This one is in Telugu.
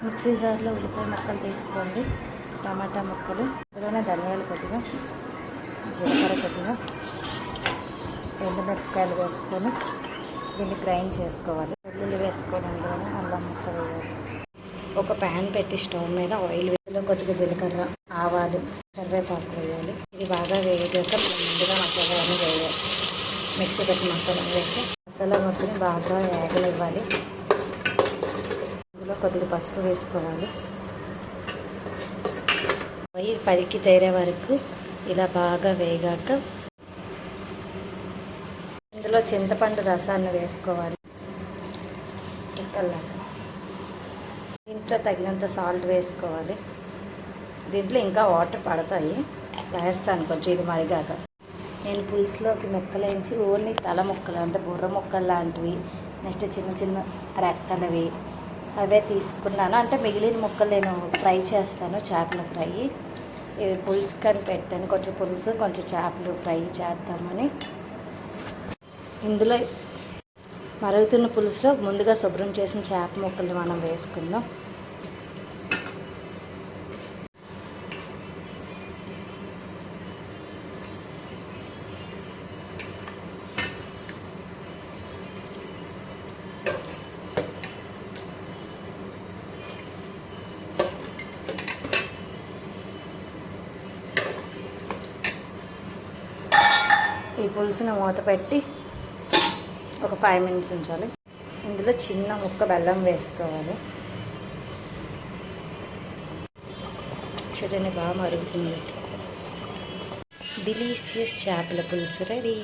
మిక్సీ జార్లో ఉల్లిపాయ ముక్కలు తీసుకోండి, టమాటా ముక్కలు, అందులోనే ధనియాలు కొద్దిగా, జీలకర్ర కొద్దిగా, ఎండుమిరపకాయలు వేసుకొని దీన్ని గ్రైండ్ చేసుకోవాలి. వెల్లుల్లి వేసుకొని అందులోనే అల్లం ముక్క వేయాలి. ఒక ప్యాన్ పెట్టి స్టవ్ మీద ఆయిల్ వేలో కొద్దిగా జీలకర్ర, ఆవాలు, కరివేపాకు వేయాలి. ఇది బాగా వేగాక మనం ముందుగా మసాలాలను వేయాలి. మిక్సీ పెట్టి మసాలా వేసి మసాలా మొత్తం బాగా వేగనివ్వాలి. ఇందులో కొద్దిగా పసుపు వేసుకోవాలి. పైకి తేరే వరకు ఇలా బాగా వేగాక ఇందులో చింతపండు రసాన్ని వేసుకోవాలి. ఇక్కల్లాగా దీంట్లో తగినంత సాల్ట్ వేసుకోవాలి. దీంట్లో ఇంకా వాటర్ పడతాయి, వేస్తాను కొంచెం ఇది మరిగాక. నేను పులుసులోకి ముక్కలు వేయించి ఓన్లీ తల ముక్కలు అంటే బుర్ర ముక్కలు లాంటివి, నెక్స్ట్ చిన్న చిన్న రెక్కలవి అవే తీసుకున్నాను. అంటే మిగిలిన ముక్కలు నేను ఫ్రై చేస్తాను, చేపల ఫ్రై. ఇవి పులుసు కానీ పెట్టాను, కొంచెం పులుసు కొంచెం చేపలు ఫ్రై చేద్దామని. ఇందులో మరుగుతున్న పులుసులో ముందుగా శుభ్రం చేసిన చేప ముక్కల్ని మనం వేసుకుందాం. ఈ పులుసుని మూత పెట్టి ఒక 5 మినిట్స్ ఉంచాలి. ఇందులో చిన్న ముక్క బెల్లం వేసుకోవాలి. చూడండి బాగా మరుగుతుంది. డిలీషియస్ చేపల పులుసు రెడీ.